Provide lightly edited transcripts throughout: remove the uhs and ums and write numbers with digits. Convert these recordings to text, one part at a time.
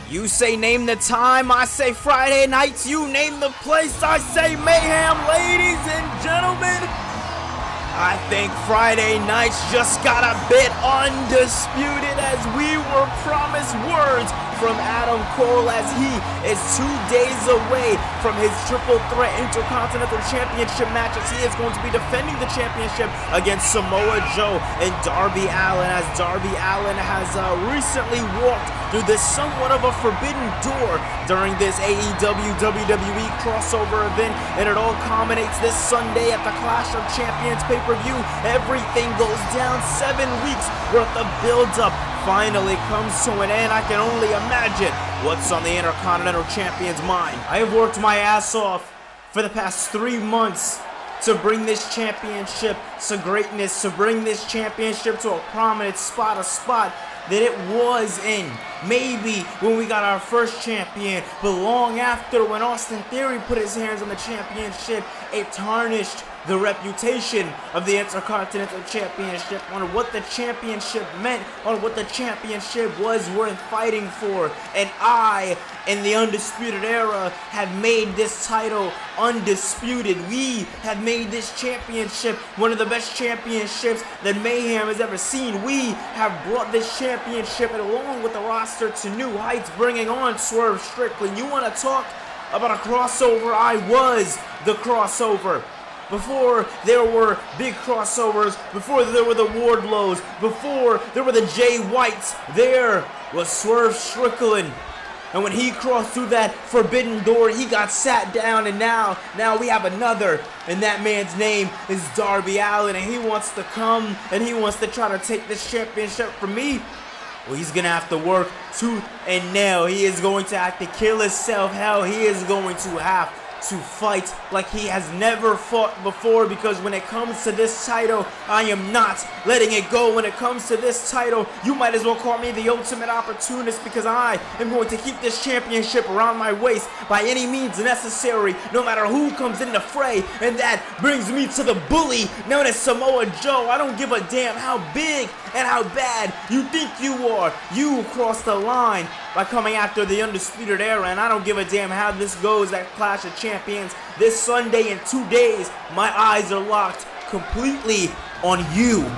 You say name the time, I say Friday nights. You name the place, I say mayhem. Ladies and gentlemen, I think Friday nights just got a bit undisputed as we were promised words from Adam Cole as he is 2 days away from his triple threat Intercontinental Championship match as he is going to be defending the championship against Samoa Joe and Darby Allin, as Darby Allin has recently walked through this somewhat of a forbidden door during this AEW WWE crossover event, and it all culminates this Sunday at the Clash of Champions pay-per-view. Everything goes down. 7 weeks worth of build-up finally comes to an end. I can only imagine what's on the Intercontinental Champion's mind. I have worked my ass off for the past 3 months to bring this championship to greatness, to bring this championship to a prominent spot, a spot that it was in. Maybe when we got our first champion, but long after, when Austin Theory put his hands on the championship, it tarnished the reputation of the Intercontinental Championship, on what the championship meant, on what the championship was worth fighting for. And I, in the Undisputed Era, have made this title undisputed. We have made this championship one of the best championships that Mayhem has ever seen. We have brought this championship, and along with the roster, to new heights, bringing on Swerve Strickland. You want to talk about a crossover? I was the crossover. Before there were big crossovers, before there were the Wardlows, before there were the Jay Whites, there was Swerve Strickland. And when he crossed through that forbidden door, he got sat down, and now we have another, and that man's name is Darby Allin, and he wants to come, and he wants to try to take this championship from me. Well, he's going to have to work tooth and nail. He is going to have to kill himself. Hell, he is going to have to fight like he has never fought before, because when it comes to this title, I am not letting it go. When it comes to this title, you might as well call me the ultimate opportunist, because I am going to keep this championship around my waist by any means necessary, no matter who comes in the fray. And that brings me to the bully known as Samoa Joe. I don't give a damn how big and how bad you think you are. You crossed the line by coming after the Undisputed Era, and I don't give a damn how this goes at Clash of Champions this Sunday in 2 days. My eyes are locked completely on you.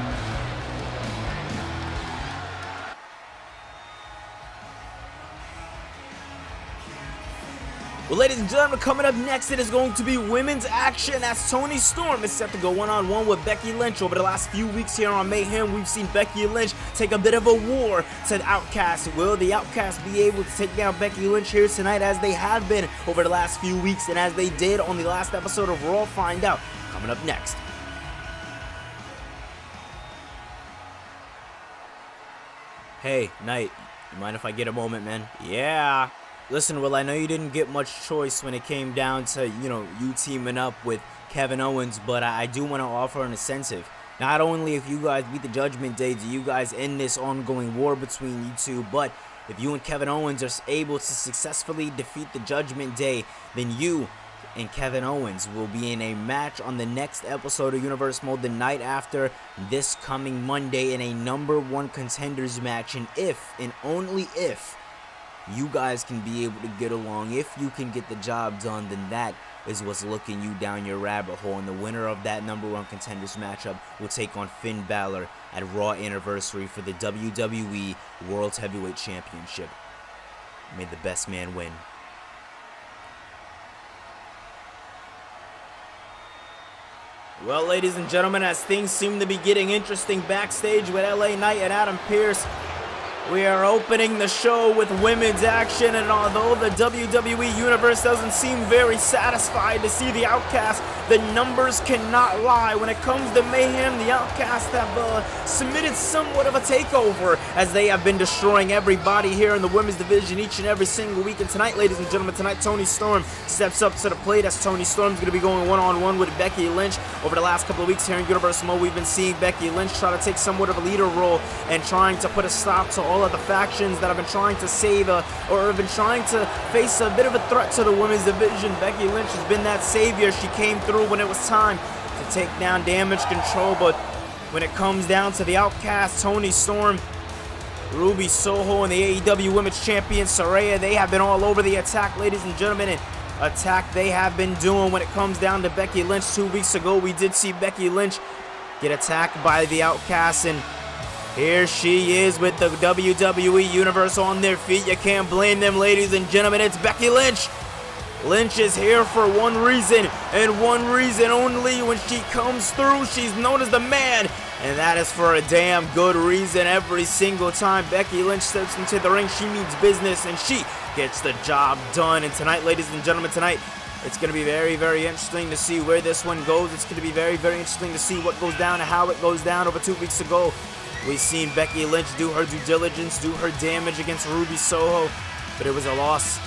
Well, ladies and gentlemen, coming up next, it is going to be women's action as Toni Storm is set to go one-on-one with Becky Lynch. Over the last few weeks here on Mayhem, we've seen Becky Lynch take a bit of a war to the Outcast. Will the Outcast be able to take down Becky Lynch here tonight, as they have been over the last few weeks, and as they did on the last episode of Raw? Find out coming up next. Hey, Knight, you mind if I get a moment, man? Yeah. Listen, well, I know you didn't get much choice when it came down to, you teaming up with Kevin Owens, but I do want to offer an incentive. Not only if you guys beat the Judgment Day, do you guys end this ongoing war between you two, but if you and Kevin Owens are able to successfully defeat the Judgment Day, then you and Kevin Owens will be in a match on the next episode of Universe Mode the night after this coming Monday in a #1 contenders match. And if, and only if, you guys can be able to get along, if you can get the job done, then that is what's looking you down your rabbit hole. And the winner of that #1 contenders matchup will take on Finn Balor at Raw Anniversary for the WWE World Heavyweight Championship. May the best man win. Well, ladies and gentlemen, as things seem to be getting interesting backstage with LA Knight and Adam Pearce, we are opening the show with women's action, and although the WWE Universe doesn't seem very satisfied to see the Outcast, the numbers cannot lie. When it comes to Mayhem, the Outcast have submitted somewhat of a takeover, as they have been destroying everybody here in the women's division each and every single week. And tonight, ladies and gentlemen, Toni Storm steps up to the plate, as Toni Storm's going to be going one-on-one with Becky Lynch. Over the last couple of weeks here in Universe Mode, we've been seeing Becky Lynch try to take somewhat of a leader role and trying to put a stop to all of the factions that have been trying to save or have been trying to face a bit of a threat to the women's division. Becky Lynch has been that savior. She came through when it was time to take down Damage Control, but when it comes down to the Outcast, Toni Storm Ruby Soho and the AEW Women's Champion Saraya, they have been all over the attack, ladies and gentlemen, and attack they have been doing when it comes down to Becky Lynch. 2 weeks ago, we did see Becky Lynch get attacked by the Outcasts, and here she is with the WWE Universe on their feet. You can't blame them, ladies and gentlemen. It's Becky Lynch. Lynch is here for one reason, and one reason only. When she comes through, she's known as the man, and that is for a damn good reason. Every single time Becky Lynch steps into the ring, she means business, and she gets the job done. And tonight, ladies and gentlemen, tonight, it's going to be very, very interesting to see where this one goes. It's going to be very, very interesting to see what goes down and how it goes down. Over 2 weeks ago, we've seen Becky Lynch do her due diligence, do her damage against Ruby Soho, but it was a loss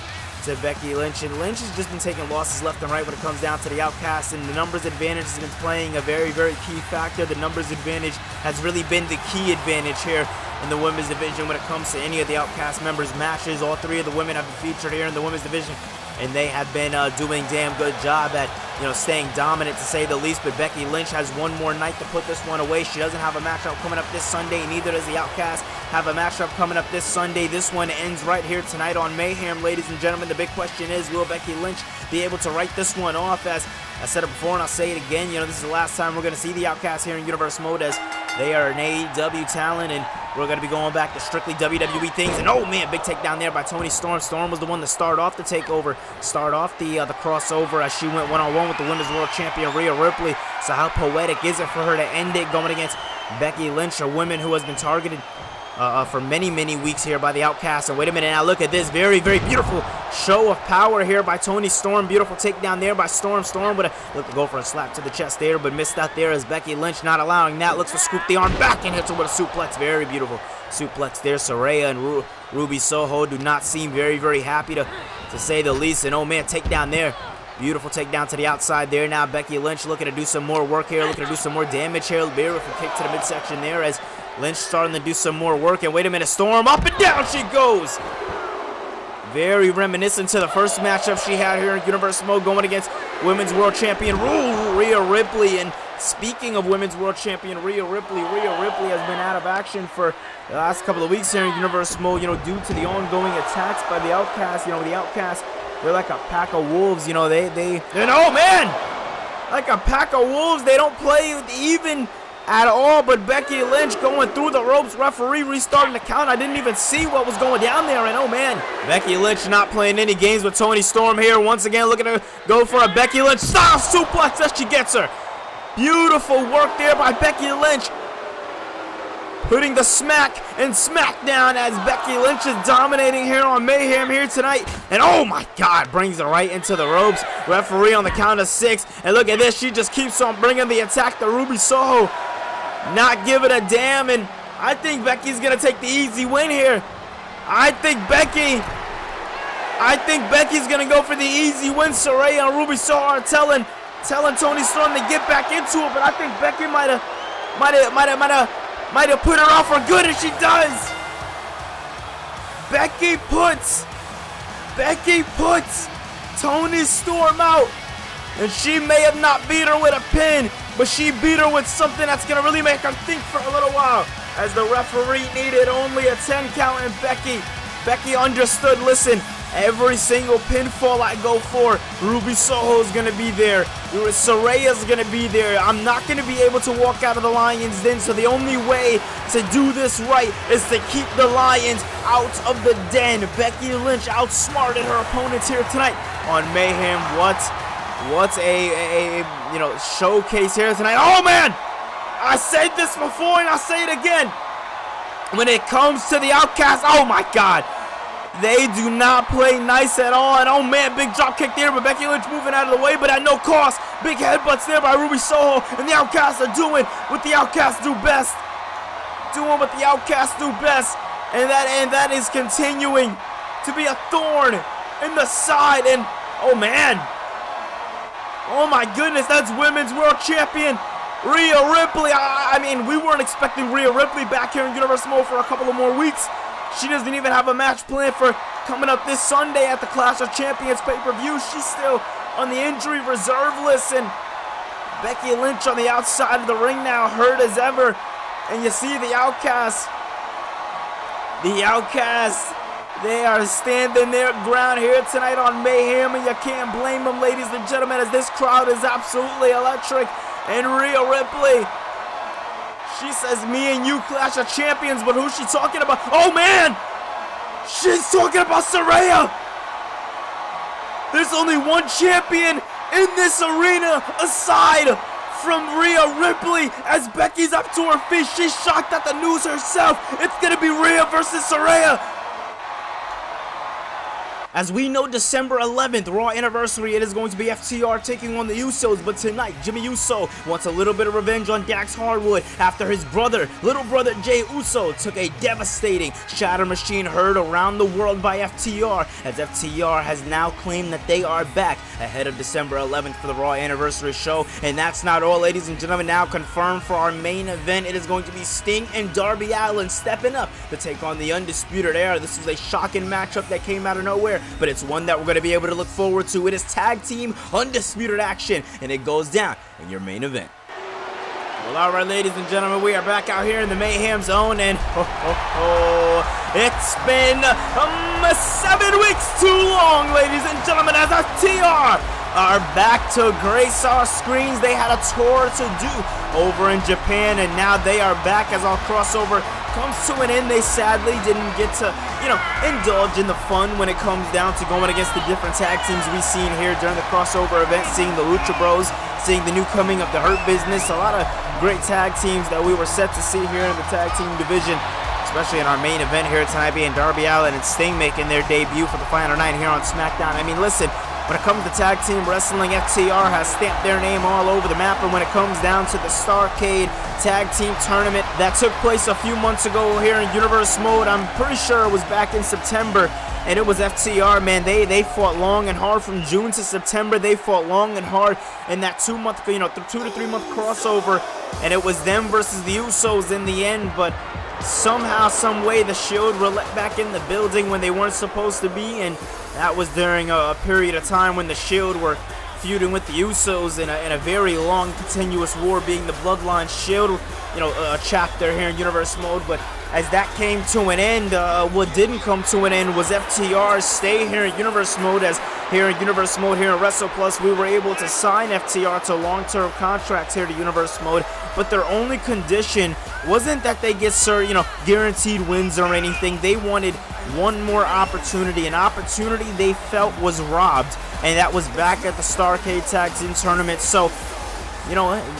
to Becky Lynch, and Lynch has just been taking losses left and right when it comes down to the Outcasts, and the numbers advantage has been playing a very, very key factor. The numbers advantage has really been the key advantage here in the women's division when it comes to any of the Outcast members' matches. All three of the women have been featured here in the women's division, and they have been doing damn good job at, staying dominant, to say the least. But Becky Lynch has one more night to put this one away. She doesn't have a matchup coming up this Sunday, neither does the Outcast have a matchup coming up this Sunday. This one ends right here tonight on Mayhem, ladies and gentlemen. The big question is, will Becky Lynch be able to write this one off? As I said it before, and I'll say it again, this is the last time we're going to see the Outcast here in Universe Mode, as they are an AEW talent, and we're going to be going back to strictly WWE things. And oh man, big takedown there by Toni Storm. Storm was the one to start off the takeover, start off the crossover, as she went one-on-one with the Women's World Champion Rhea Ripley. So how poetic is it for her to end it going against Becky Lynch, a woman who has been targeted for many, many weeks here by the Outcast. And wait a minute, now look at this very, very beautiful show of power here by Toni Storm. Beautiful takedown there by Storm. Storm would have looked to go for a slap to the chest there, but missed out there, as Becky Lynch not allowing that. Looks to scoop the arm back and hits her with a suplex. Very beautiful suplex there. Saraya and Ruby Soho do not seem very, very happy, to say the least. And oh man, takedown there. Beautiful takedown to the outside there. Now Becky Lynch looking to do some more work here, looking to do some more damage here. Beautiful kick to the midsection there, as Lynch starting to do some more work. And wait a minute, Storm up and down she goes. Very reminiscent to the first matchup she had here in Universe Mode, going against Women's World Champion Rhea Ripley. And speaking of Women's World Champion Rhea Ripley has been out of action for the last couple of weeks here in Universe Mode, due to the ongoing attacks by the Outcast. The Outcast, they're like a pack of wolves, and oh man, like a pack of wolves. They don't play even at all. But Becky Lynch going through the ropes, referee restarting the count. I didn't even see what was going down there, and oh man, Becky Lynch not playing any games with Toni Storm here. Once again, looking to go for a Becky Lynch style suplex as she gets her. Beautiful work there by Becky Lynch, putting the smack and smackdown, as Becky Lynch is dominating here on Mayhem here tonight. And oh my God, brings her right into the ropes. Referee on the count of 6. And look at this, she just keeps on bringing the attack to Ruby Soho, not giving a damn. And I think Becky's going to take the easy win here. I think Becky's going to go for the easy win. Saraya and Ruby Soho are telling Toni Storm to get back into it, but I think Becky might have put her off for good, and she does. Becky puts Toni Storm out, and she may have not beat her with a pin, but she beat her with something that's going to really make her think for a little while, as the referee needed only a 10 count, and Becky understood. Listen, every single pinfall I go for, Ruby Soho's going to be there. Saraya's going to be there. I'm not going to be able to walk out of the Lions Den, so the only way to do this right is to keep the Lions out of the den. Becky Lynch outsmarted her opponents here tonight on Mayhem. What's a showcase here tonight. Oh man, I said this before and I say it again. When it comes to the Outcast, oh my God, they do not play nice at all. And oh man, big drop kick there, but Becky Lynch moving out of the way, but at no cost. Big headbutts there by Ruby Soho, and the Outcasts are doing what the Outcasts do best. And that is continuing to be a thorn in the side. And oh man, oh my goodness, that's Women's World Champion Rhea Ripley. I mean, we weren't expecting Rhea Ripley back here in Universe Mode for a couple of more weeks. She doesn't even have a match planned for coming up this Sunday at the Clash of Champions pay-per-view. She's still on the injury reserve list, and Becky Lynch on the outside of the ring now, hurt as ever. And you see the Outcasts The Outcasts, they are standing their ground here tonight on Mayhem, and you can't blame them, ladies and gentlemen, as this crowd is absolutely electric. And Rhea Ripley, she says, me and you Clash of Champions, but who's she talking about? Oh man! She's talking about Saraya! There's only one champion in this arena aside from Rhea Ripley, as Becky's up to her feet. She's shocked at the news herself. It's gonna be Rhea versus Saraya. As we know, December 11th, Raw anniversary, it is going to be FTR taking on the Usos. But tonight, Jimmy Uso wants a little bit of revenge on Dax Harwood after his little brother Jey Uso, took a devastating shatter machine heard around the world by FTR, as FTR has now claimed that they are back ahead of December 11th for the Raw anniversary show. And that's not all, ladies and gentlemen. Now confirmed for our main event, it is going to be Sting and Darby Allin stepping up to take on the Undisputed Era. This was a shocking matchup that came out of nowhere, but it's one that we're going to be able to look forward to. It is tag team Undisputed action, and it goes down in your main event. Well, all right, ladies and gentlemen, we are back out here in the Mayhem Zone, and it's been 7 weeks too long, ladies and gentlemen, as FTR are back to grace our screens. They had a tour to do over in Japan, and now they are back as our crossover comes to an end. They sadly didn't get to, indulge in the fun when it comes down to going against the different tag teams we've seen here during the crossover event, seeing the Lucha Bros, seeing the new coming of the Hurt Business, a lot of great tag teams that we were set to see here in the tag team division, especially in our main event here tonight, being Darby Allin and Sting making their debut for the final night here on SmackDown. I mean, listen, when it comes to tag team wrestling, FTR has stamped their name all over the map. And when it comes down to the Starrcade Tag Team Tournament that took place a few months ago here in Universe Mode, I'm pretty sure it was back in September, and it was FTR, man. They fought long and hard from June to September. They fought long and hard in that 2 to 3 month crossover, and it was them versus the Usos in the end. But somehow, some way, the Shield were let back in the building when they weren't supposed to be, and that was during a period of time when the Shield were feuding with the Usos in a very long, continuous war, being the Bloodline Shield, a chapter here in Universe Mode. But as that came to an end, what didn't come to an end was FTR's stay here in Universe Mode, as here in Universe Mode, here in WrestlePlus, we were able to sign FTR to long-term contracts here to Universe Mode, but their only condition wasn't that they get guaranteed wins or anything. They wanted one more opportunity, an opportunity they felt was robbed, and that was back at the Starrcade Tag Team Tournament. So,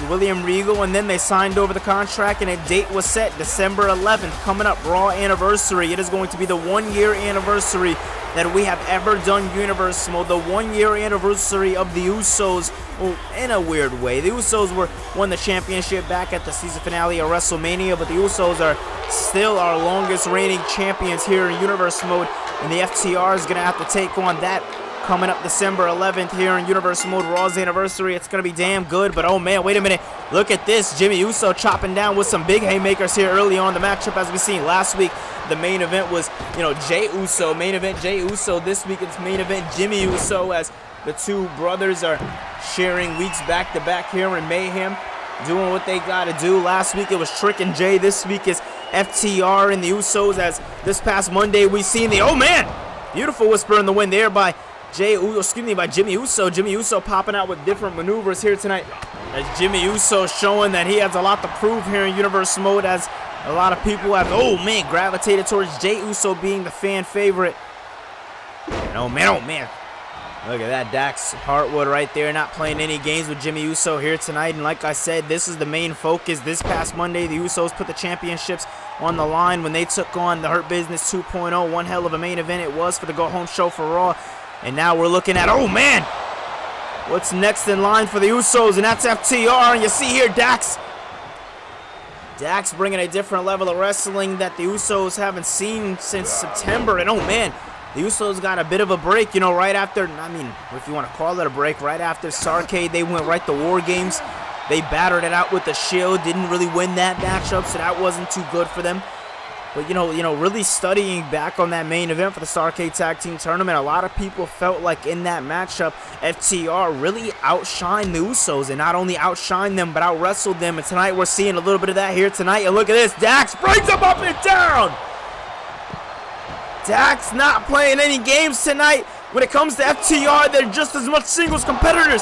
William Regal, and then they signed over the contract, and a date was set, December 11th, coming up, Raw anniversary. It is going to be the 1-year anniversary that we have ever done Universe Mode, the 1-year anniversary of the Usos. Well, in a weird way, the Usos won the championship back at the season finale of WrestleMania, but the Usos are still our longest reigning champions here in Universe Mode, and the FTR is going to have to take on that coming up December 11th here in Universe Mode, Raw's anniversary. It's going to be damn good, but oh man, wait a minute. Look at this. Jimmy Uso chopping down with some big haymakers here early on in the matchup. As we seen last week, the main event was, Jey Uso. Main event Jey Uso. This week it's main event Jimmy Uso, as the two brothers are sharing weeks back-to-back here in Mayhem, doing what they got to do. Last week it was Trick and Jay. This week is FTR and the Usos, as this past Monday we seen the, oh man, beautiful whisper in the wind there by by Jimmy Uso. Jimmy Uso popping out with different maneuvers here tonight, as Jimmy Uso showing that he has a lot to prove here in Universe Mode, as a lot of people have, gravitated towards Jey Uso being the fan favorite. And oh man, look at that, Dax Harwood right there, not playing any games with Jimmy Uso here tonight. And like I said, this is the main focus. This past Monday, the Usos put the championships on the line when they took on the Hurt Business 2.0. One hell of a main event it was for the go-home show for Raw. And now we're looking at, oh man, what's next in line for the Usos, and that's FTR. And you see here Dax bringing a different level of wrestling that the Usos haven't seen since September. And oh man, the Usos got a bit of a break, right after, if you want to call it a break, right after Starrcade, they went right to War Games. They battered it out with the Shield, didn't really win that matchup, so that wasn't too good for them. But, really studying back on that main event for the Starrcade Tag Team Tournament, a lot of people felt like in that matchup, FTR really outshined the Usos, and not only outshined them, but out-wrestled them. And tonight we're seeing a little bit of that here tonight. And look at this, Dax brings them up and down! Dax not playing any games tonight. When it comes to FTR, they're just as much singles competitors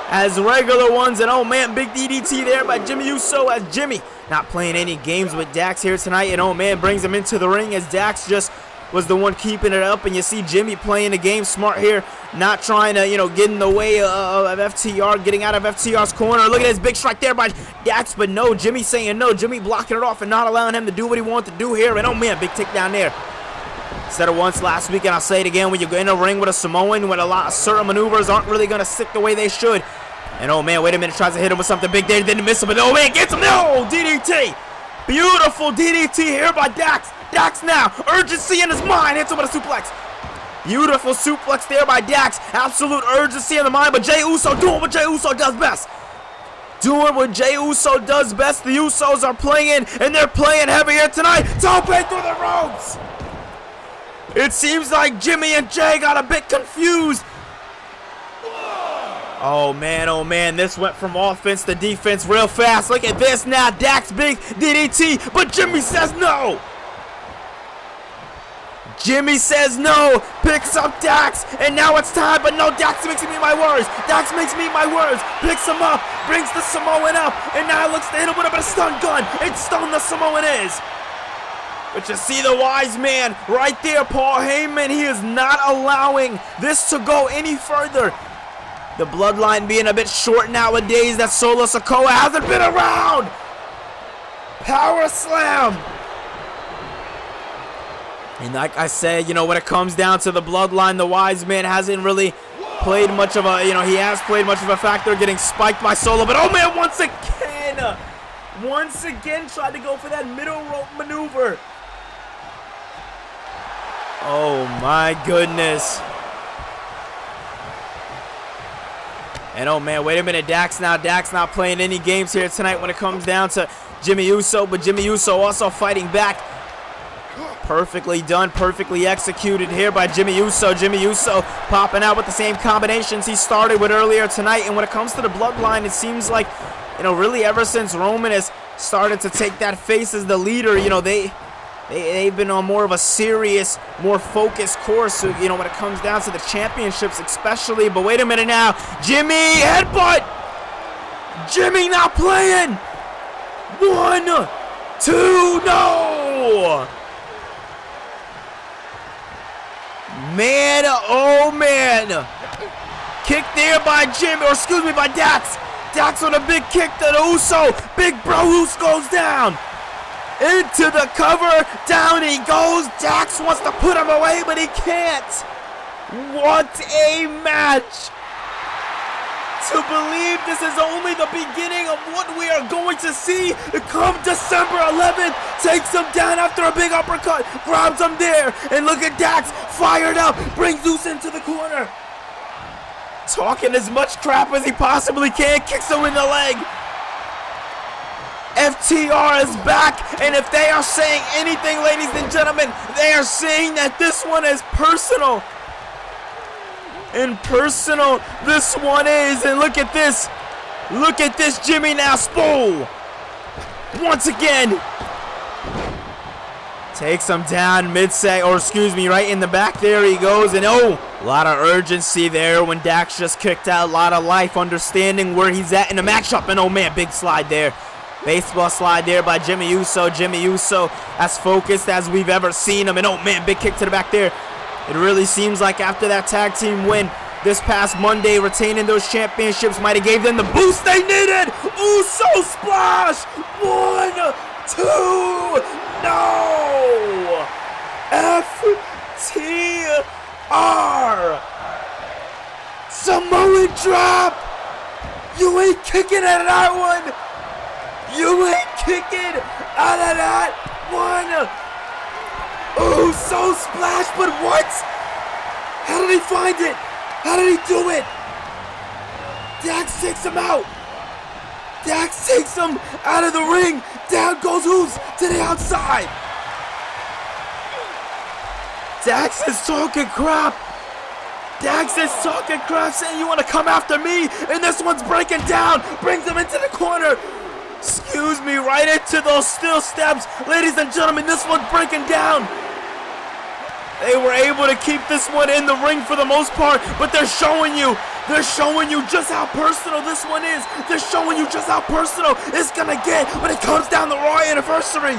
as regular ones. And oh man, big DDT there by Jimmy Uso, as Jimmy not playing any games with Dax here tonight. And oh man, brings him into the ring as Dax just was the one keeping it up. And you see Jimmy playing the game smart here, not trying to, get in the way of FTR, getting out of FTR's corner. Look at this big strike there by Dax, but no, Jimmy saying no. Jimmy blocking it off and not allowing him to do what he wanted to do here. And oh man, big takedown there. Said it once last week, and I'll say it again, when you go in a ring with a Samoan, when a lot of certain maneuvers aren't really going to stick the way they should. And oh man, wait a minute, tries to hit him with something big there, didn't miss him, but oh man, gets him, no, DDT. Beautiful DDT here by Dax. Dax now, urgency in his mind, hits him with a suplex. Beautiful suplex there by Dax, absolute urgency in the mind, but Jey Uso doing what Jey Uso does best. Doing what Jey Uso does best. The Usos are playing, and they're playing heavy here tonight. Tope through the ropes. It seems like Jimmy and Jay got a bit confused. Oh man, this went from offense to defense real fast. Look at this now, Dax big DDT, but Jimmy says no. Jimmy says no, picks up Dax, and now it's time, but no, Dax makes me eat my words. Dax makes me eat my words, picks him up, brings the Samoan up, and now looks to hit him with a bit of stun gun. It's stunned the Samoan is. But you see the wise man right there, Paul Heyman. He is not allowing this to go any further. The bloodline being a bit short nowadays. That Solo Sikoa hasn't been around. Power slam. And like I said, when it comes down to the bloodline, the wise man hasn't really played much of a, he has played much of a factor, getting spiked by Solo. But oh man, once again tried to go for that middle rope maneuver. Oh my goodness. And oh man, wait a minute, Dax not playing any games here tonight when it comes down to Jimmy Uso, but Jimmy Uso also fighting back. Perfectly done, perfectly executed here by Jimmy Uso. Jimmy Uso popping out with the same combinations he started with earlier tonight. And when it comes to the bloodline, it seems like, really ever since Roman has started to take that face as the leader, they've been on more of a serious, more focused course, when it comes down to the championships especially. But wait a minute now. Jimmy, headbutt. Jimmy not playing. 1, 2, no. Man, oh man. Kick there by by Dax. Dax on a big kick to the Uso. Big bro Uso goes down. Into the cover, down he goes. Dax wants to put him away, but he can't. What a match. To believe this is only the beginning of what we are going to see come December 11th. Takes him down after a big uppercut, grabs him there, and look at Dax, fired up, brings Zeus into the corner. Talking as much crap as he possibly can, kicks him in the leg. FTR is back, and if they are saying anything, ladies and gentlemen, they are saying that this one is personal. And personal this one is. And look at this. Look at this, Jimmy now. Spool. Once again. Takes him down right in the back. There he goes. And oh, a lot of urgency there when Dax just kicked out. A lot of life, understanding where he's at in the matchup. And oh man, big slide there. Baseball slide there by Jimmy Uso. Jimmy Uso as focused as we've ever seen him. And oh man, big kick to the back there. It really seems like after that tag team win this past Monday, retaining those championships might have gave them the boost they needed. Uso splash. 1, 2, no. FTR. Samoan drop. You ain't kicking out of that one. You ain't kicking out of that one. Uso splash, but what? How did he find it? How did he do it? Dax takes him out. Dax takes him out of the ring. Down goes Uso to the outside. Dax is talking crap. Dax is talking crap, saying you want to come after me, and this one's breaking down. Brings him into the corner. Excuse me, right into those steel steps. Ladies and gentlemen, this one's breaking down. They were able to keep this one in the ring for the most part, but they're showing you just how personal this one is. They're showing you just how personal it's gonna get when it comes down the Raw anniversary.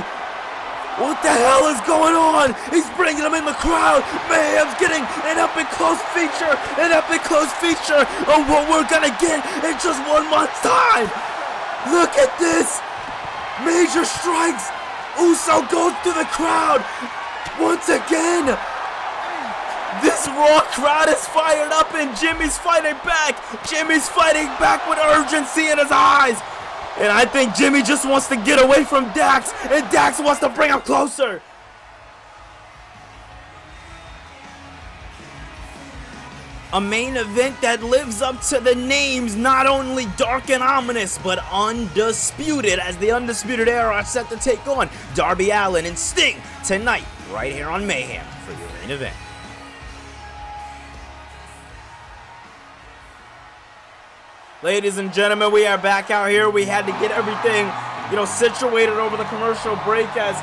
What the hell is going on? He's bringing them in the crowd. Mayhem's getting an epic close feature of what we're gonna get in just 1 month's time. Look at this. Major strikes. Uso goes to the crowd once again. This Raw crowd is fired up and Jimmy's fighting back. Jimmy's fighting back with urgency in his eyes. And I think Jimmy just wants to get away from Dax, and Dax wants to bring him closer. A main event that lives up to the names, not only dark and ominous, but undisputed, as the Undisputed Era are set to take on Darby Allin and Sting tonight, right here on Mayhem for your main event. Ladies and gentlemen, we are back out here. We had to get everything, situated over the commercial break, as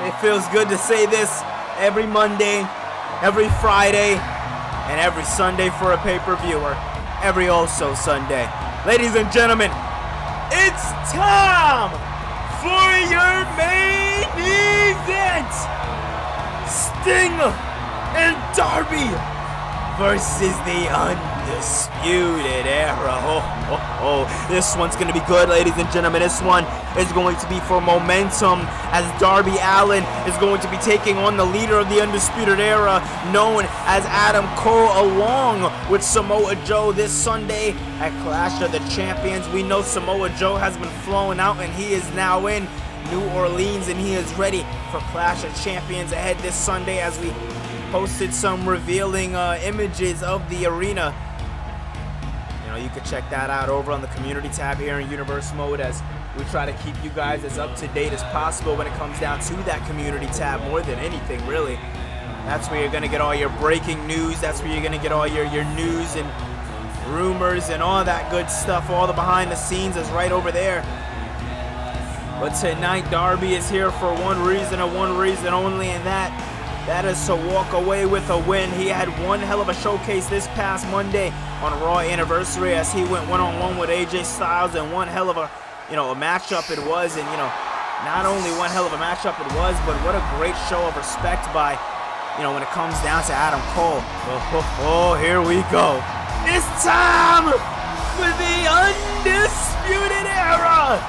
it feels good to say this every Monday, every Friday, and every Sunday for a pay-per-view, or every also Sunday. Ladies and gentlemen, it's time for your main event. Sting and Darby versus the Undisputed Era. This one's going to be good, ladies and gentlemen. This one is going to be for momentum, as Darby Allin is going to be taking on the leader of the Undisputed Era, known as Adam Cole, along with Samoa Joe this Sunday at Clash of the Champions. We know Samoa Joe has been flown out, and he is now in New Orleans, and he is ready for Clash of Champions ahead this Sunday, as we posted some revealing images of the arena. You can check that out over on the community tab here in Universe Mode, as we try to keep you guys as up to date as possible when it comes down to that community tab. More than anything, really, that's where you're going to get all your breaking news. That's where you're going to get all your news and rumors and all that good stuff. All the behind the scenes is right over there. But tonight, Darby is here for one reason and one reason only, and that is to walk away with a win. He had one hell of a showcase this past Monday on Raw Anniversary, as he went one-on-one with AJ Styles, and one hell of a matchup it was. And not only one hell of a matchup it was, but what a great show of respect by when it comes down to Adam Cole. Here we go. It's time for the Undisputed Era.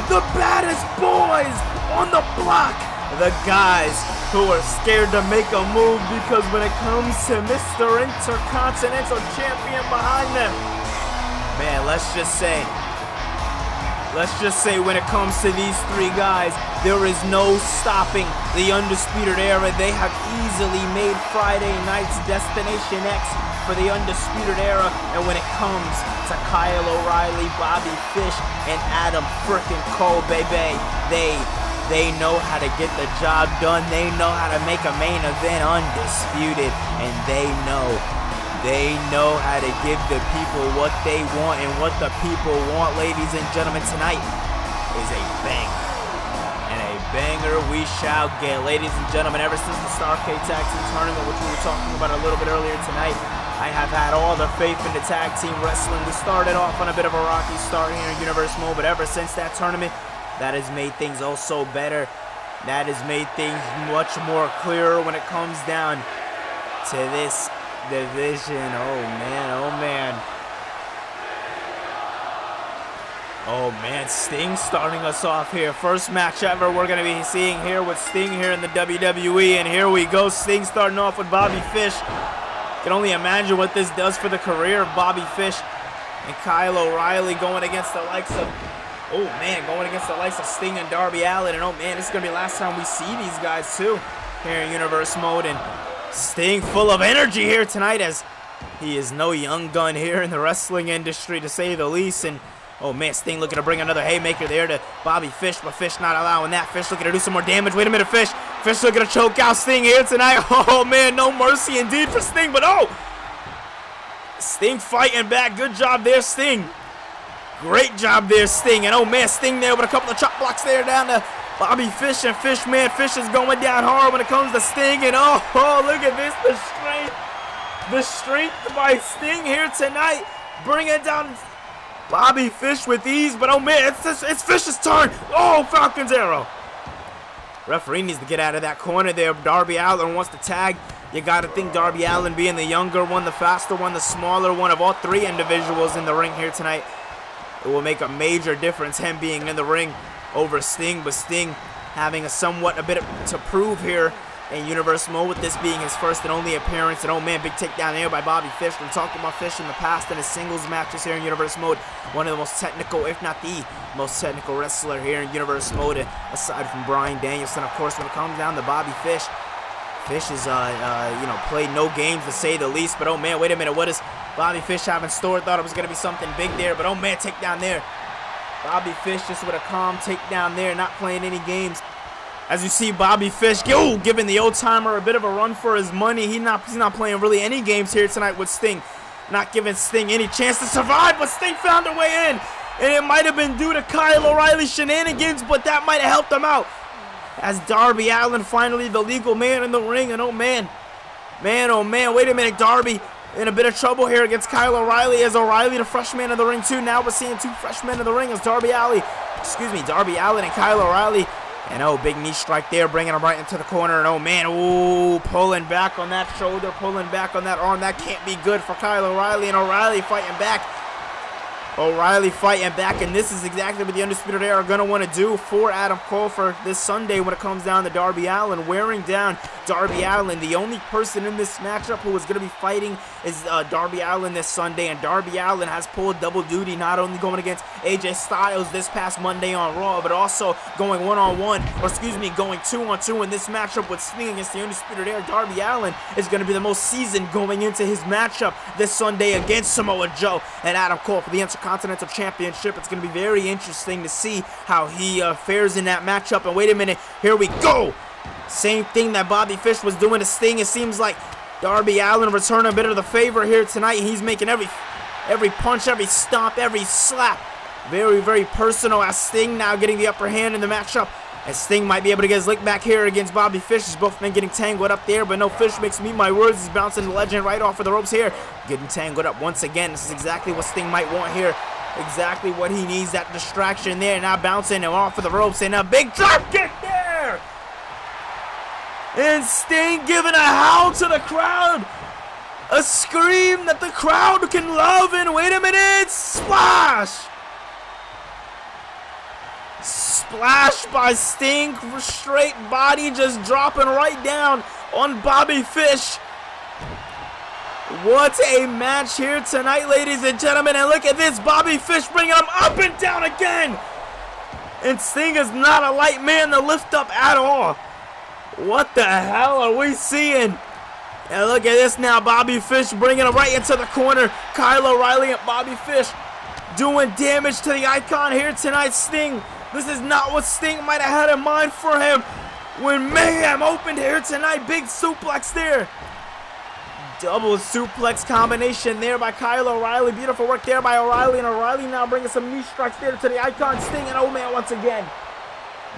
The baddest boys on the block. The guys who are scared to make a move, because when it comes to Mr. Intercontinental Champion behind them, man, let's just say when it comes to these three guys, there is no stopping the Undisputed Era. They have easily made Friday night's Destination X for the Undisputed Era, and when it comes to Kyle O'Reilly, Bobby Fish, and Adam frickin' Cole, baby, they know how to get the job done. They know how to make a main event undisputed, and they know how to give the people what they want. And what the people want, ladies and gentlemen, tonight is a banger. And a banger we shall get. Ladies and gentlemen, ever since the Starrcade Tag Team Tournament, which we were talking about a little bit earlier tonight, I have had all the faith in the tag team wrestling. We started off on a bit of a rocky start here in Universe Mode, but ever since that tournament, that has made things so better. That has made things much more clearer when it comes down to this division. Oh man, Sting starting us off here. First match ever we're going to be seeing here with Sting here in the WWE. And here we go, Sting starting off with Bobby Fish. Can only imagine what this does for the career of Bobby Fish. And Kyle O'Reilly going against the likes of Sting and Darby Allin. And this is going to be the last time we see these guys too here in Universe Mode. And Sting full of energy here tonight, as he is no young gun here in the wrestling industry, to say the least. And Sting looking to bring another haymaker there to Bobby Fish, but Fish not allowing that. Fish looking to do some more damage. Wait a minute, Fish looking to choke out Sting here tonight. Oh man, no mercy indeed for Sting, but Sting fighting back. Good job there, Sting. Great job there, Sting. And Sting there with a couple of chop blocks there down to Bobby Fish and Fish, man, Fish is going down hard when it comes to Sting. And oh, look at this, the strength by Sting here tonight, bringing down Bobby Fish with ease. But oh man, it's Fish's turn. Oh, Falcon's arrow. Referee needs to get out of that corner there. Darby Allin wants to tag. You got to think Darby Allin, being the younger one, the faster one, the smaller one of all three individuals in the ring here tonight, it will make a major difference, him being in the ring over Sting. But Sting having a bit to prove here in Universe mode, with this being his first and only appearance. And oh man, big takedown there by Bobby Fish. We've talked about Fish in the past in his singles matches here in Universe mode. One of the most technical, if not the most technical wrestler here in Universe mode, aside from Bryan Danielson. Of course, when it comes down to Bobby Fish, Fish is, played no games to say the least. But oh man, wait a minute, what does Bobby Fish have in store? Thought it was going to be something big there, but oh man, takedown there. Bobby Fish just with a calm takedown there, not playing any games. As you see, Bobby Fish giving the old-timer a bit of a run for his money. He's not playing really any games here tonight with Sting. Not giving Sting any chance to survive, but Sting found a way in. And it might have been due to Kyle O'Reilly's shenanigans, but that might have helped him out. As Darby Allin, finally the legal man in the ring. And oh man, wait a minute, Darby in a bit of trouble here against Kyle O'Reilly, as O'Reilly the freshman in the ring too. Now we're seeing two freshmen in the ring as Darby Allin and Kyle O'Reilly. And oh, big knee strike there, bringing him right into the corner. And oh man, pulling back on that shoulder, pulling back on that arm. That can't be good for Kyle O'Reilly, and O'Reilly fighting back. And this is exactly what the Undisputed Era are going to want to do for Adam Cole for this Sunday when it comes down to Darby Allin, wearing down Darby Allin. The only person in this matchup who is going to be fighting is Darby Allin this Sunday, and Darby Allin has pulled double duty, not only going against AJ Styles this past Monday on Raw, but also going going 2-on-2 in this matchup with Sting against the Undisputed Era. Darby Allin is going to be the most seasoned going into his matchup this Sunday against Samoa Joe and Adam Cole for the Intercontinental Championship. It's going to be very interesting to see how he fares in that matchup. And wait a minute, here we go. Same thing that Bobby Fish was doing to Sting. It seems like Darby Allin returning a bit of the favor here tonight. He's making every punch, every stomp, every slap very, very personal, as Sting now getting the upper hand in the matchup. And Sting might be able to get his lick back here against Bobby Fish, as both men getting tangled up there. But no, Fish makes me my words. He's bouncing the legend right off of the ropes here. Getting tangled up once again. This is exactly what Sting might want here. Exactly what he needs, that distraction there. Now bouncing and off of the ropes. And a big drop kick there. And Sting giving a howl to the crowd. A scream that the crowd can love. And wait a minute. Splash. Splash by Sting, straight body just dropping right down on Bobby Fish. What a match here tonight, ladies and gentlemen. And look at this, Bobby Fish bringing him up and down again. And Sting is not a light man to lift up at all. What the hell are we seeing? And look at this now, Bobby Fish bringing him right into the corner. Kyle O'Reilly and Bobby Fish doing damage to the icon here tonight. Sting, this is not what Sting might have had in mind for him when Mayhem opened here tonight. Big suplex there. Double suplex combination there by Kyle O'Reilly. Beautiful work there by O'Reilly. And O'Reilly now bringing some knee strikes there to the icon Sting. And oh man, once again,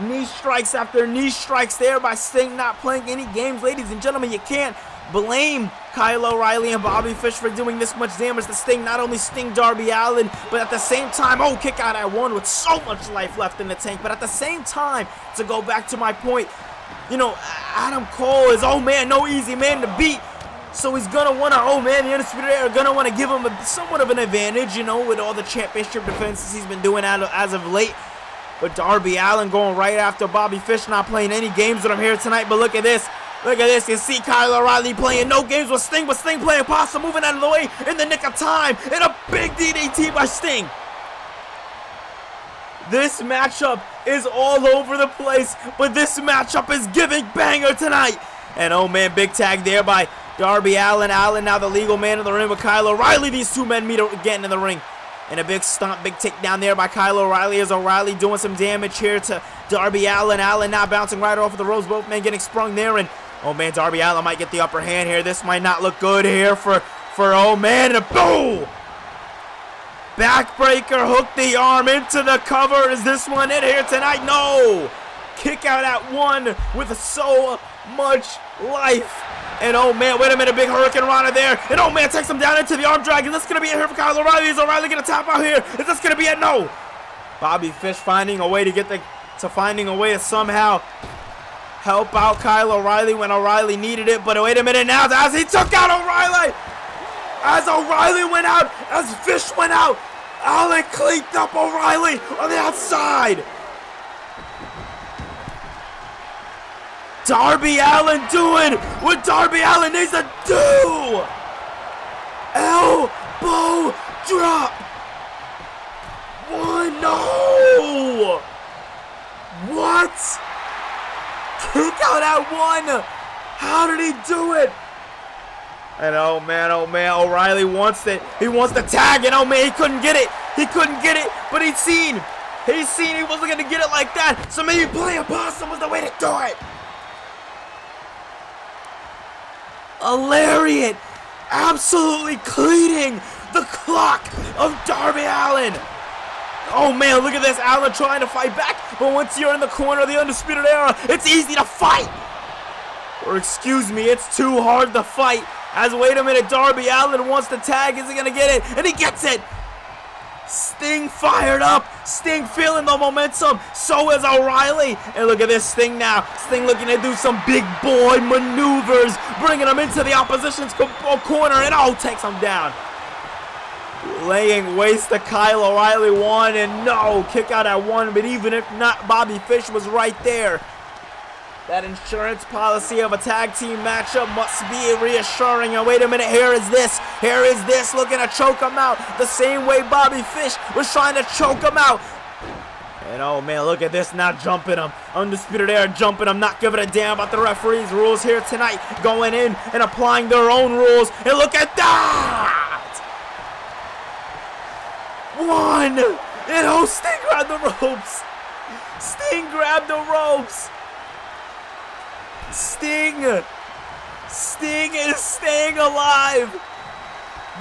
knee strikes after knee strikes there by Sting, not playing any games. Ladies and gentlemen, you can't blame Kyle O'Reilly and Bobby Fish for doing this much damage to Sting. Not only Sting Darby Allin, but at the same time, kick out at one with so much life left in the tank. But at the same time, to go back to my point, Adam Cole is, no easy man to beat. So he's going to want to, the Undisputed Era are going to want to give him somewhat of an advantage, with all the championship defenses he's been doing as of late. But Darby Allin going right after Bobby Fish, not playing any games with him here tonight. But look at this. Look at this. You see Kyle O'Reilly playing no games with Sting, but Sting playing possum, moving out of the way in the nick of time. And a big DDT by Sting. This matchup is all over the place, but this matchup is giving banger tonight. And big tag there by Darby Allin. Allin now the legal man in the ring with Kyle O'Reilly. These two men meet again in the ring. And a big stomp, big takedown there by Kyle O'Reilly, as O'Reilly doing some damage here to Darby Allin. Allin now bouncing right off of the ropes. Both men getting sprung there. And Darby Allin might get the upper hand here. This might not look good here for and a boom! Backbreaker, hook the arm into the cover. Is this one it here tonight? No! kick out at 1 with so much life. And oh man, wait a minute, big Hurricane Rana there. And oh man, takes him down into the arm drag. Is this gonna be it here for Kyle O'Reilly? Is O'Reilly gonna tap out here? Is this gonna be it? No. Bobby Fish finding a way to somehow help out Kyle O'Reilly when O'Reilly needed it. But wait a minute now, as he took out O'Reilly, as O'Reilly went out, as Fish went out, Allen cleaned up O'Reilly on the outside. Darby Allin doing what Darby Allin needs to do. Elbow drop. 1, no. What? Kick out at 1. How did he do it? And oh man, O'Reilly wants it. He wants the tag, and oh man, he couldn't get it. But he's seen he wasn't gonna get it like that. So maybe playing possum was the way to do it. A lariat, absolutely cleaning the clock of Darby Allin. Oh man, look at this, Allin trying to fight back, but once you're in the corner of the Undisputed Era, it's easy to fight. Or excuse me, it's too hard to fight. As wait a minute, Darby Allin wants the tag, is he gonna get it? And he gets it. Sting fired up, Sting feeling the momentum, so is O'Reilly. And look at this, Sting now. Sting looking to do some big boy maneuvers, bringing him into the opposition's corner, and oh, takes him down. Laying waste to Kyle O'Reilly 1, and no, kick out at 1, but even if not, Bobby Fish was right there. That insurance policy of a tag team matchup must be reassuring. And wait a minute, here is this looking to choke him out the same way Bobby Fish was trying to choke him out. And oh man, look at this, not jumping him. Undisputed Era jumping him, not giving a damn about the referee's rules here tonight. Going in and applying their own rules. And look at that! 1! And oh, Sting grabbed the ropes. Sting grabbed the ropes. Sting is staying alive.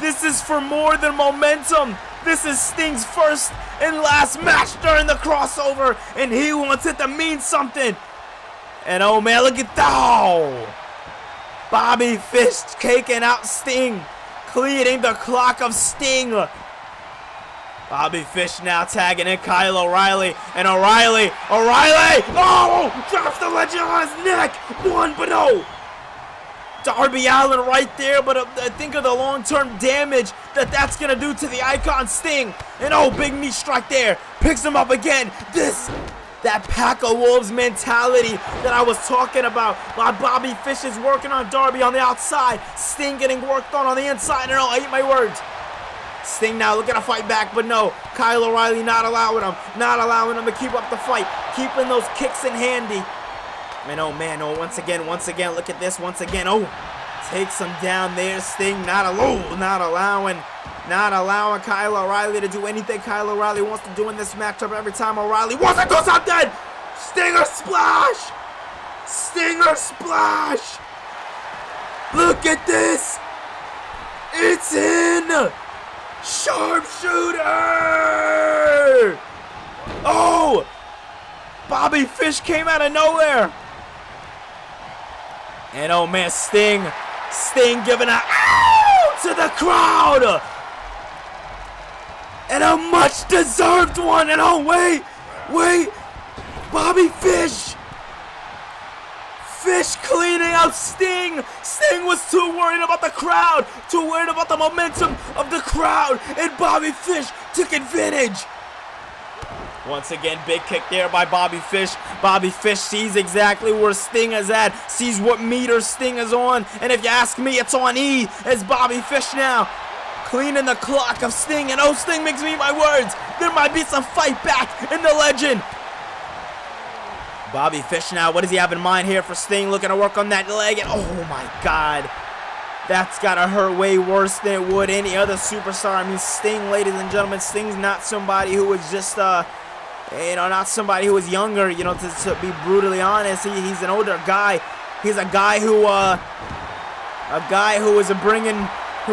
This is for more than momentum. This is Sting's first and last match during the crossover, and he wants it to mean something. And oh man, look at that. Oh. Bobby Fish caking out Sting, cleaning the clock of Sting. Bobby Fish now tagging in Kyle O'Reilly, and O'Reilly, oh, drops the legend on his neck, 1, but no. Darby Allin right there, but think of the long-term damage that's going to do to the Icon Sting. And oh, big knee strike there, picks him up again. That pack of wolves mentality that I was talking about. While Bobby Fish is working on Darby on the outside, Sting getting worked on the inside, and oh, I eat my words. Sting now looking to fight back, but no. Kyle O'Reilly not allowing him to keep up the fight, keeping those kicks in handy. And oh man, oh, once again, look at this, once again, oh, takes him down there. Sting not allowing Kyle O'Reilly to do anything Kyle O'Reilly wants to do in this matchup. Every time O'Reilly wants to do something, Stinger splash, look at this, it's in. Sharpshooter! Oh! Bobby Fish came out of nowhere. And oh man, Sting giving a ow to the crowd. And a much deserved one. And oh wait, Bobby Fish cleaning out Sting. Sting was too worried about the crowd, too worried about the momentum of the crowd, and Bobby Fish took advantage. Once again, big kick there by Bobby Fish. Bobby Fish sees exactly where Sting is at, sees what meter Sting is on, and if you ask me, it's on E as Bobby Fish now cleaning the clock of Sting, and oh, Sting makes me eat my words. There might be some fight back in the legend. Bobby Fish now, what does he have in mind here for Sting? Looking to work on that leg, and oh my God. That's gotta hurt way worse than it would any other superstar. I mean, Sting, ladies and gentlemen, Sting's not somebody who was just, not somebody who was younger, to be brutally honest. He's an older guy. He's a guy who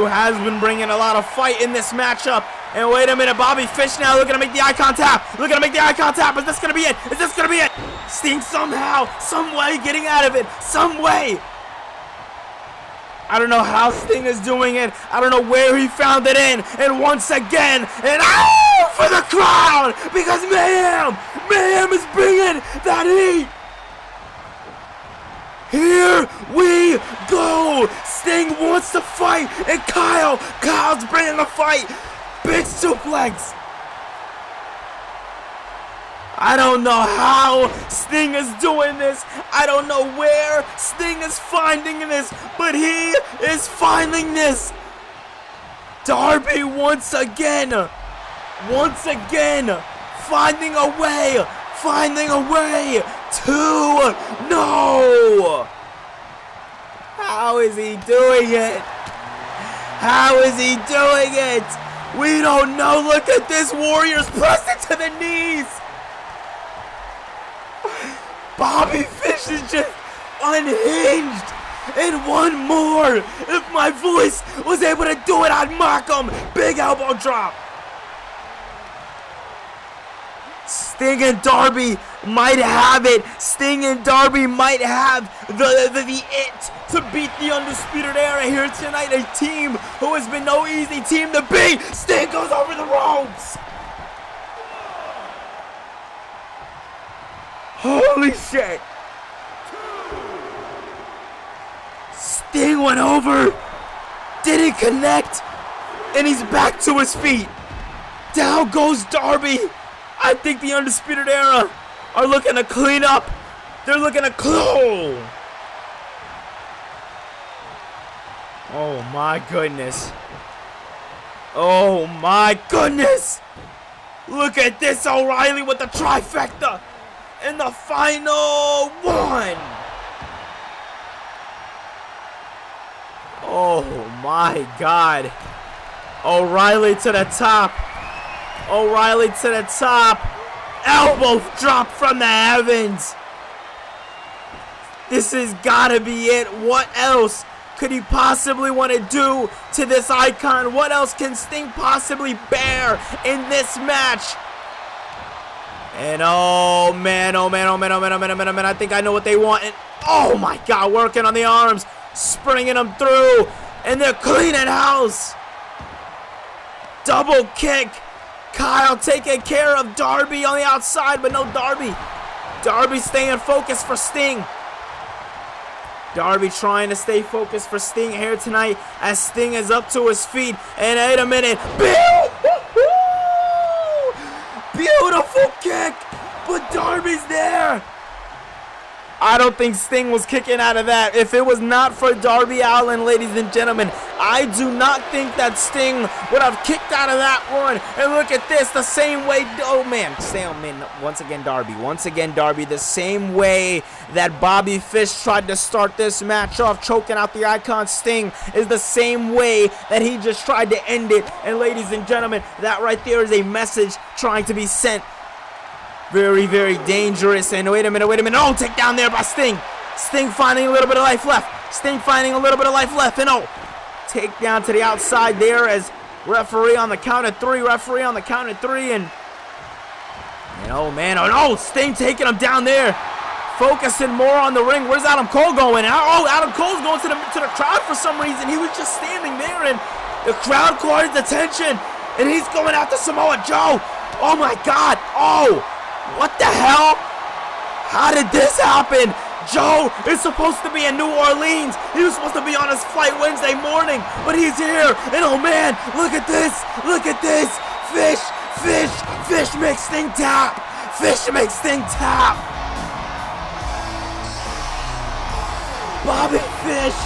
has been bringing a lot of fight in this matchup. And wait a minute, Bobby Fish now looking to make the icon tap. Looking to make the icon tap. Is this going to be it? Is this going to be it? Sting somehow, some way getting out of it. Some way. I don't know how Sting is doing it. I don't know where he found it in. And once again, and oh, for the crowd. Because Mayhem is bringing that heat. Here we go. Sting wants to fight. And Kyle's bringing the fight. Big suplex. I don't know how Sting is doing this. I don't know where Sting is finding this, but he is finding this. Darby once again, finding a way to no. How is he doing it? How is he doing it? We don't know. Look at this. Warriors pressed it to the knees. Bobby Fish is just unhinged. And one more. If my voice was able to do it, I'd mock him. Big elbow drop. Sting and Darby might have it. Sting and Darby might have the it to beat the Undisputed Era here tonight. A team who has been no easy team to beat. Sting goes over the ropes. Holy shit. Sting went over. Didn't connect. And he's back to his feet. Down goes Darby. I think the Undisputed Era are looking to clean up. They're looking to close. Oh my goodness. Oh my goodness. Look at this, O'Reilly with the trifecta. In the final one. Oh my God. O'Reilly to the top. O'Reilly to the top. Elbow drop from the heavens. This has got to be it. What else could he possibly want to do to this icon? What else can Sting possibly bear in this match? And oh man, I think I know what they want. And oh my God, working on the arms, springing them through, and they're cleaning house. Double kick. Kyle taking care of Darby on the outside, but no Darby. Darby staying focused for Sting. Darby trying to stay focused for Sting here tonight as Sting is up to his feet. And wait a minute. Beautiful kick, but Darby's there. I don't think Sting was kicking out of that. If it was not for Darby Allin, ladies and gentlemen, I do not think that Sting would have kicked out of that one. And look at this, the same way. Oh man, once again Darby, the same way that Bobby Fish tried to start this match off, choking out the icon Sting, is the same way that he just tried to end it. And ladies and gentlemen, that right there is a message trying to be sent. Very, very dangerous. And wait a minute. Oh, take down there by Sting. Sting finding a little bit of life left. And oh, take down to the outside there as referee on the count of three. And oh man, oh no, Sting taking him down there. Focusing more on the ring. Where's Adam Cole going? Oh, Adam Cole's going to the crowd for some reason. He was just standing there and the crowd caught his attention. And he's going after Samoa Joe. Oh my God. Oh. What the hell? How did this happen? Joe is supposed to be in New Orleans. He was supposed to be on his flight Wednesday morning, but he's here. And oh man, look at this. Fish makes Sting tap. Bobby Fish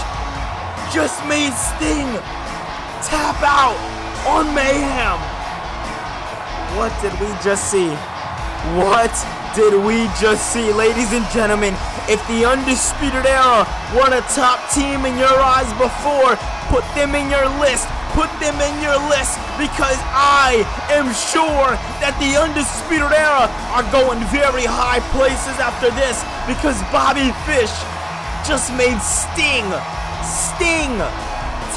just made Sting tap out on Mayhem. What did we just see? Ladies and gentlemen? If the Undisputed Era weren't a top team in your eyes before, put them in your list. Because I am sure that the Undisputed Era are going very high places after this, because Bobby Fish just made Sting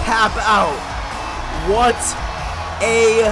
tap out. What a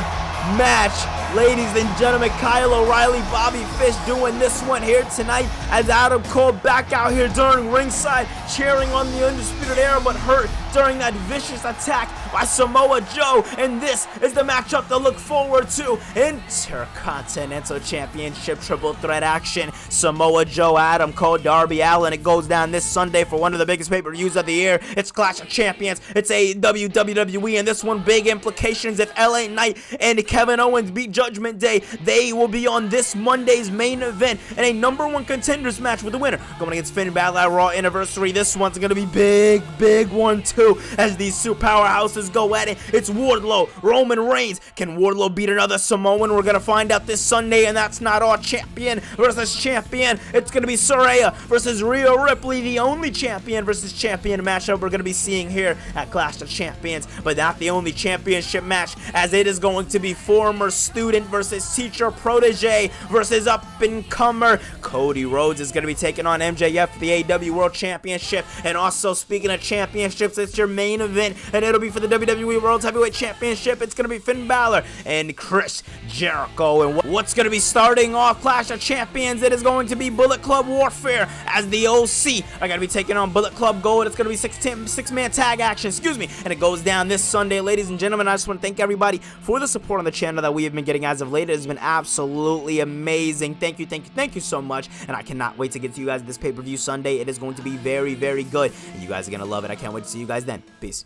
match. Ladies and gentlemen, Kyle O'Reilly, Bobby Fish doing this one here tonight as Adam Cole back out here during ringside cheering on the Undisputed Era, but hurt during that vicious attack by Samoa Joe. And this is the matchup to look forward to. Intercontinental Championship triple threat action. Samoa Joe, Adam Cole, Darby Allin. It goes down this Sunday for one of the biggest pay-per-views of the year. It's Clash of Champions. It's AEW, WWE, and this one big implications. If LA Knight and Kevin Owens beat Judgment Day, they will be on this Monday's main event in a #1 contenders match with the winner going against Finn Balor at Raw Anniversary. This one's gonna be big one too, as these two powerhouses go at it. It's Wardlow, Roman Reigns. Can Wardlow beat another Samoan? We're gonna find out this Sunday, and that's not all. Champion versus champion. It's gonna be Saraya versus Rhea Ripley, the only champion versus champion matchup we're gonna be seeing here at Clash of Champions. But not the only championship match, as it is going to be former student versus teacher protege versus up-and-comer. Cody Rhodes is going to be taking on MJF for the AEW World Championship. And also, speaking of championships, it's your main event, and it'll be for the WWE World Heavyweight Championship. It's going to be Finn Balor and Chris Jericho. And what's going to be starting off Clash of Champions? It is going to be Bullet Club Warfare, as the OC are going to be taking on Bullet Club Gold. It's going to be six-man tag action, and it goes down this Sunday. Ladies and gentlemen, I just want to thank everybody for the support on the channel that we have been getting as of late. It has been absolutely amazing. Thank you so much, and I cannot wait to get to you guys this pay-per-view Sunday. It is going to be very good, and you guys are going to love it. I can't wait to see you guys then. Peace.